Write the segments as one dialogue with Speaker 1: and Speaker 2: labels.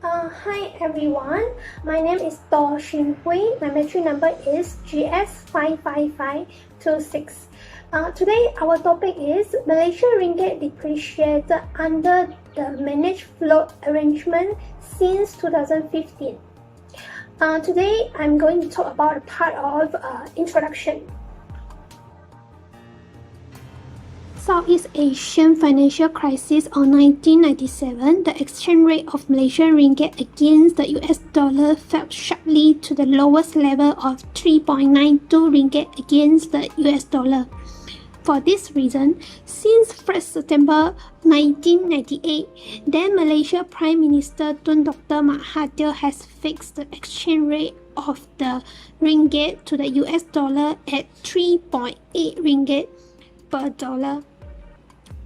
Speaker 1: Hi everyone, my name is Do Xin Hui. My battery number is GS55526. Today our topic is Malaysia Ringgit depreciated under the managed float arrangement since 2015. Today I'm going to talk about a part of introduction. Southeast Asian financial crisis of 1997, the exchange rate of Malaysian ringgit against the US dollar fell sharply to the lowest level of 3.92 ringgit against the US dollar. For this reason, since 1st September 1998, then Malaysia Prime Minister Tun Dr. Mahathir has fixed the exchange rate of the ringgit to the US dollar at 3.8 ringgit per dollar.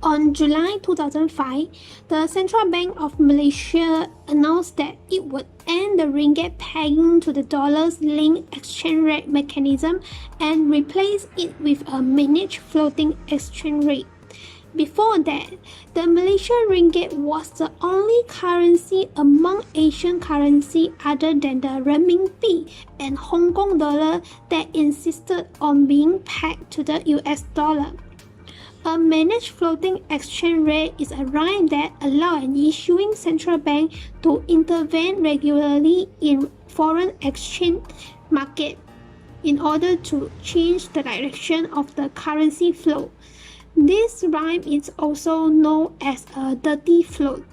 Speaker 1: On July 2005, the Central Bank of Malaysia announced that it would end the ringgit pegging to the dollar's linked exchange rate mechanism and replace it with a managed floating exchange rate. Before that, the Malaysian ringgit was the only currency among Asian currencies other than the renminbi and Hong Kong dollar that insisted on being pegged to the US dollar. A managed floating exchange rate is a rate that allows an issuing central bank to intervene regularly in foreign exchange market in order to change the direction of the currency flow. This rate is also known as a dirty float.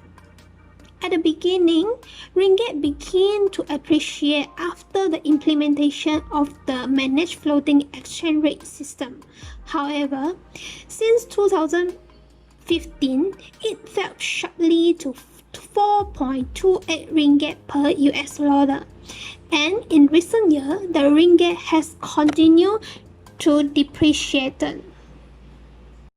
Speaker 1: At the beginning, ringgit began to appreciate after the implementation of the managed floating exchange rate system. However, since 2015, it fell sharply to 4.28 ringgit per US dollar. And in recent years, the ringgit has continued to depreciate.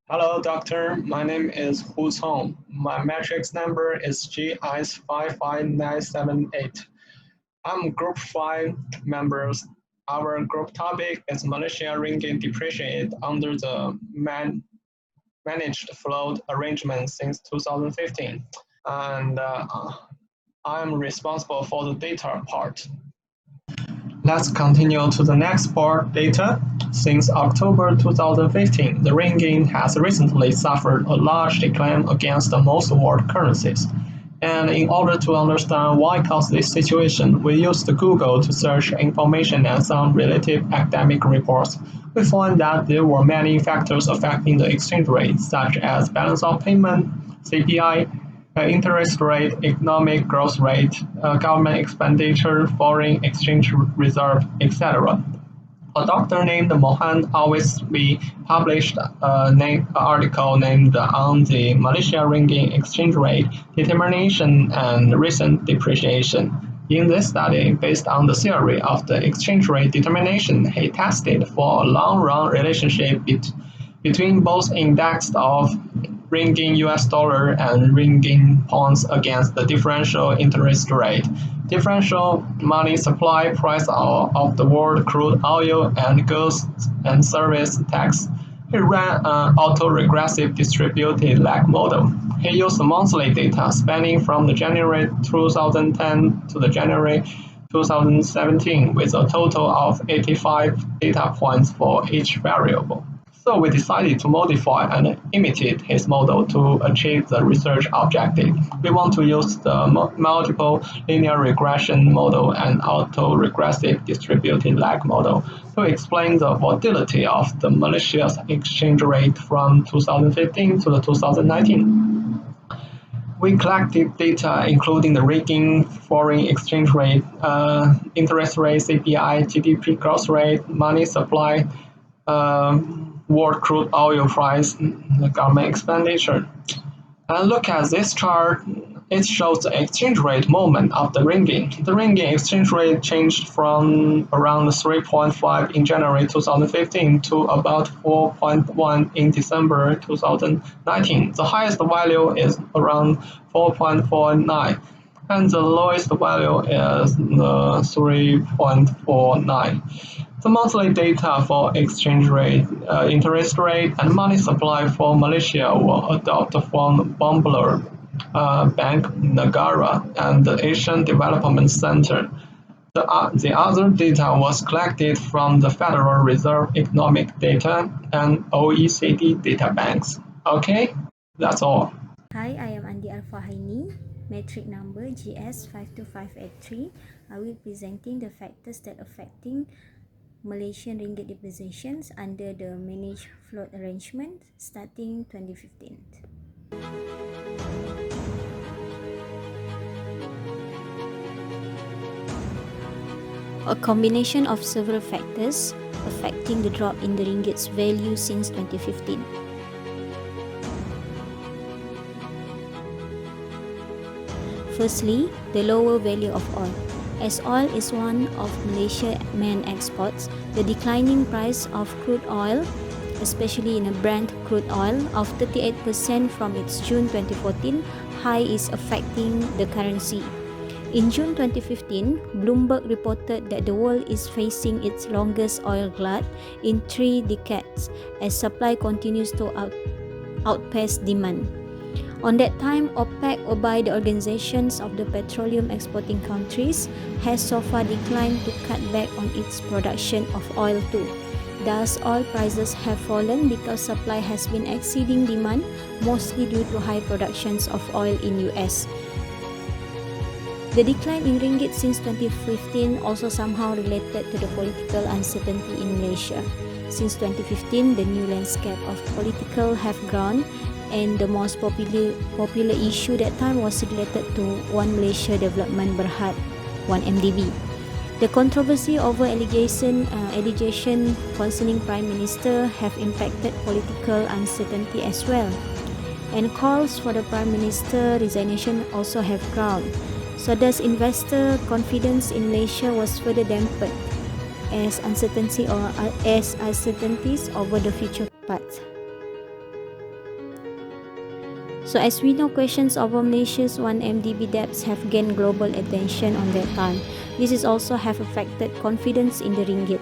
Speaker 2: Hello, doctor. My name is Hu Cong. My matrix number is GS55978. I'm Group 5 members. Our group topic is Malaysia Ringgit depreciated under the managed float arrangement since 2015. And I'm responsible for the data part. Let's continue to the next part, data. Since October 2015, the ringgit has recently suffered a large decline against most world currencies. And in order to understand why caused this situation, we used Google to search information and some related academic reports. We found that there were many factors affecting the exchange rate, such as balance of payment, CPI, interest rate, economic growth rate, government expenditure, foreign exchange reserve, etc. A doctor named Mohan Awisbi published an article named on the Malaysia Ringgit exchange rate determination and recent depreciation. In this study, based on the theory of the exchange rate determination, he tested for a long-run relationship between both indexed of ringgit US dollar and ringgit pounds against the differential interest rate, differential money supply price of the world crude oil and goods and service tax. He ran an autoregressive distributed lag model. He used monthly data spanning from the January 2010 to the January 2017 with a total of 85 data points for each variable. So we decided to modify and imitate his model to achieve the research objective. We want to use the multiple linear regression model and autoregressive distributed lag model to explain the volatility of the Malaysia's exchange rate from 2015 to the 2019. We collected data including the ringgit foreign exchange rate, interest rate, CPI, GDP growth rate, money supply, world crude oil price, the government expenditure. And look at this chart. It shows the exchange rate movement of the ringgit. The ringgit exchange rate changed from around 3.5 in January 2015 to about 4.1 in December 2019. The highest value is around 4.49 and the lowest value is 3.49. The monthly data for exchange rate, interest rate, and money supply for Malaysia were adopted from Bumbler Bank Nagara, and the Asian Development Center. The other data was collected from the Federal Reserve Economic Data and OECD data banks. Okay, that's all.
Speaker 3: Hi, I am Andi Alfahaini, metric number GS52583. I will be presenting the factors that affecting Malaysian ringgit depreciations under the managed float arrangement starting 2015. A combination of several factors affecting the drop in the ringgit's value since 2015. Firstly, the lower value of oil. As oil is one of Malaysia's main exports, the declining price of crude oil, especially in a Brent crude oil, of 38% from its June 2014 high is affecting the currency. In June 2015, Bloomberg reported that the world is facing its longest oil glut in 3 decades as supply continues to outpace demand. On that time, OPEC, or by the organizations of the petroleum exporting countries, has so far declined to cut back on its production of oil too. Thus, oil prices have fallen because supply has been exceeding demand, mostly due to high productions of oil in US. The decline in ringgit since 2015 also somehow related to the political uncertainty in Malaysia. Since 2015, the new landscape of political have grown, and the most popular issue that time was related to One Malaysia Development Berhad, 1MDB. The controversy over allegation concerning Prime Minister have impacted political uncertainty as well, and calls for the Prime Minister resignation also have ground. So thus investor confidence in Malaysia was further dampened as uncertainties over the future path. So as we know, questions over Malaysia's 1MDB debts have gained global attention on that time. This is also have affected confidence in the ringgit.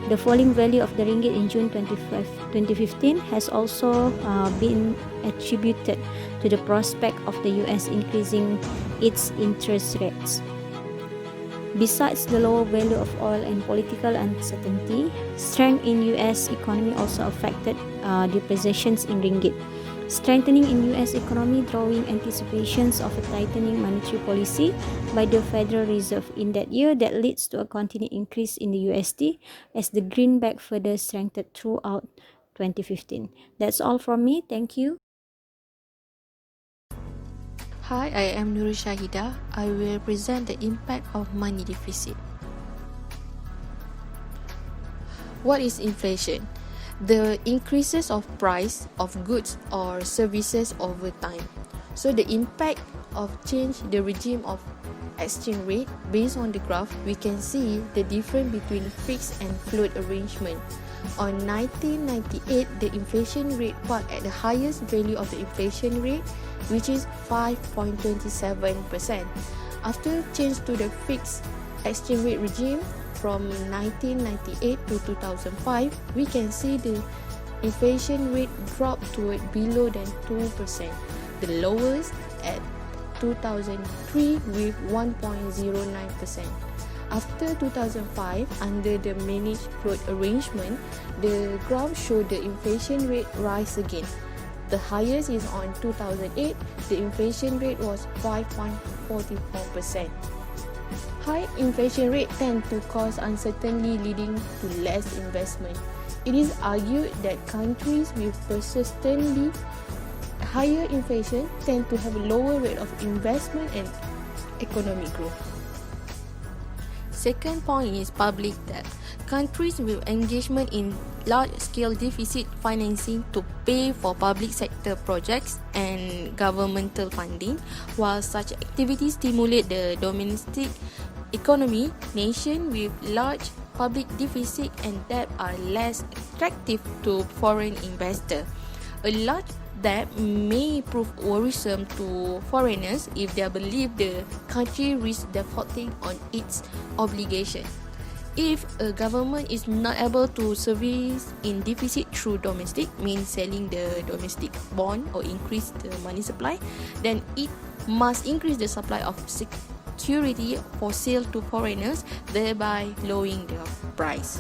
Speaker 3: The falling value of the ringgit in June 2015 has also been attributed to the prospect of the US increasing its interest rates. Besides the lower value of oil and political uncertainty, strength in US economy also affected depreciations in ringgit. Strengthening in US economy drawing anticipations of a tightening monetary policy by the Federal Reserve in that year that leads to a continued increase in the USD as the greenback further strengthened throughout 2015. That's all from me. Thank you.
Speaker 4: Hi, I am Nurul Shahida. I will present the impact of money deficit. What is inflation? The increases of price of goods or services over time. So the impact of change the regime of exchange rate. Based on the graph, we can see the difference between fixed and float arrangement. On 1998, the inflation rate peaked at the highest value of the inflation rate, which is 5.27%. After change to the fixed exchange rate regime from 1998 to 2005, we can see the inflation rate dropped to below than 2%, the lowest at 2003 with 1.09%. After 2005, under the managed float arrangement, the graph showed the inflation rate rise again. The highest is on 2008, the inflation rate was 5.44%. High inflation rate tend to cause uncertainty leading to less investment. It is argued that countries with persistently higher inflation tend to have a lower rate of investment and economic growth. Second point is public debt. Countries with engagement in large-scale deficit financing to pay for public sector projects and governmental funding, while such activities stimulate the domestic economy. Nations with large public deficit and debt are less attractive to foreign investors. A large debt may prove worrisome to foreigners if they believe the country risks defaulting on its obligation. If a government is not able to service in deficit through domestic, means selling the domestic bond or increase the money supply, then it must increase the supply of security for sale to foreigners, thereby lowering the price.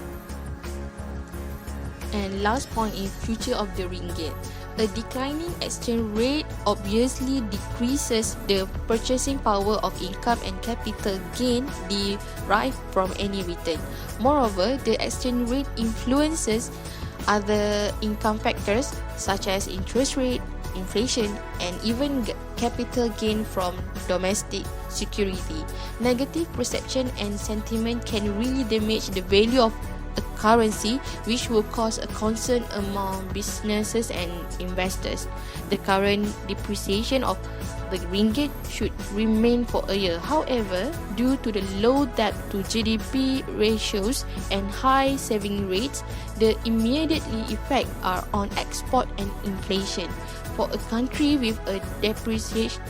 Speaker 4: And last point is future of the ringgit. A declining exchange rate obviously decreases the purchasing power of income and capital gain derived from any return. Moreover, the exchange rate influences other income factors such as interest rate, inflation, and even capital gain from domestic security. Negative perception and sentiment can really damage the value of a currency, which will cause a concern among businesses and investors. The current depreciation of the ringgit should remain for a year. However, due to the low debt to GDP ratios and high saving rates, the immediate effect are on export and inflation. For a country with a depreciated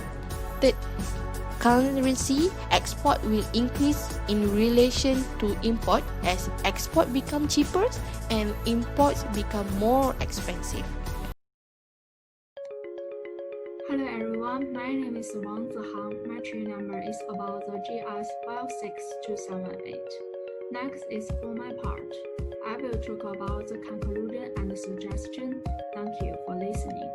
Speaker 4: currency, export will increase in relation to import as export become cheaper and imports become more expensive.
Speaker 5: Hello everyone, my name is Wang Zihang. My train number is about the GS56278. Next is for my part. I will talk about the conclusion and the suggestion. Thank you for listening.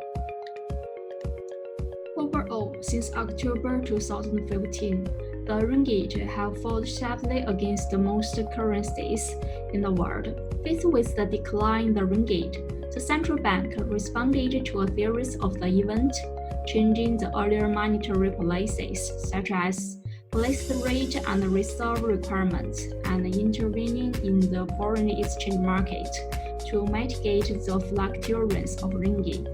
Speaker 5: Overall, since October 2015, the ringgit have fallen sharply against most currencies in the world. Faced with the decline in the ringgit, the central bank responded to a series of the events, changing the earlier monetary policies, such as policy rate and reserve requirements, and intervening in the foreign exchange market to mitigate the fluctuations of ringgit.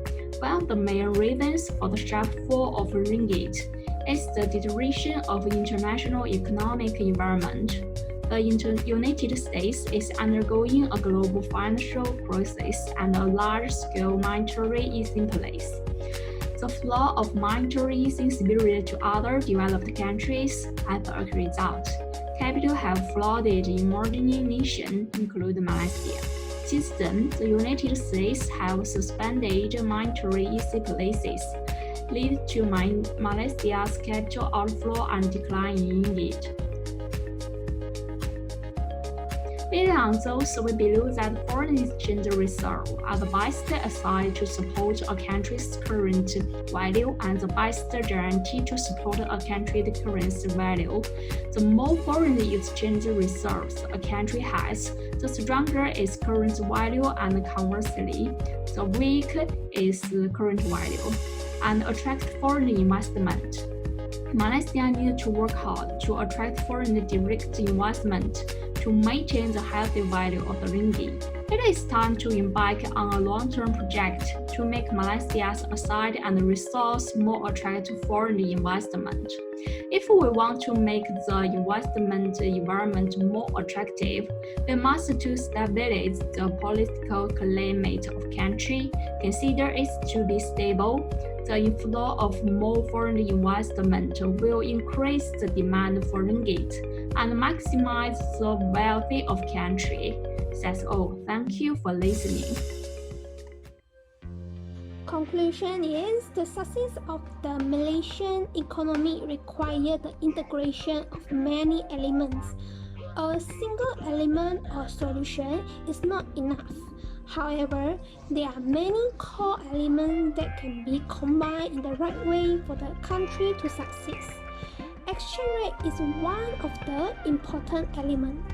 Speaker 5: One of the main reasons for the sharp fall of ringgit is the deterioration of international economic environment. The United States is undergoing a global financial crisis and a large-scale monetary easing place. The flow of monetary easing superior to other developed countries. As a result, capital have flooded emerging nations, including Malaysia. Since then, the United States have suspended monetary easing policies, leading to Malaysia's capital outflow and decline in ringgit. Based on those, we believe that foreign exchange reserves are the best asset to support a country's current value and the best guarantee to support a country's currency value. The more foreign exchange reserves a country has, the stronger its current value, and conversely, the weak is the current value, and attract foreign investment. Malaysia needs to work hard to attract foreign direct investment to maintain the healthy value of the ringgit. It is time to embark on a long-term project to make Malaysia's asset and resource more attractive to foreign investment. If we want to make the investment environment more attractive, we must to stabilize the political climate of country, consider it to be stable. The inflow of more foreign investment will increase the demand for ringgit and maximize the wealth of country. That's all. Thank you for listening.
Speaker 1: Conclusion is the success of the Malaysian economy requires the integration of many elements. A single element or solution is not enough. However, there are many core elements that can be combined in the right way for the country to succeed. Exchange rate is one of the important elements.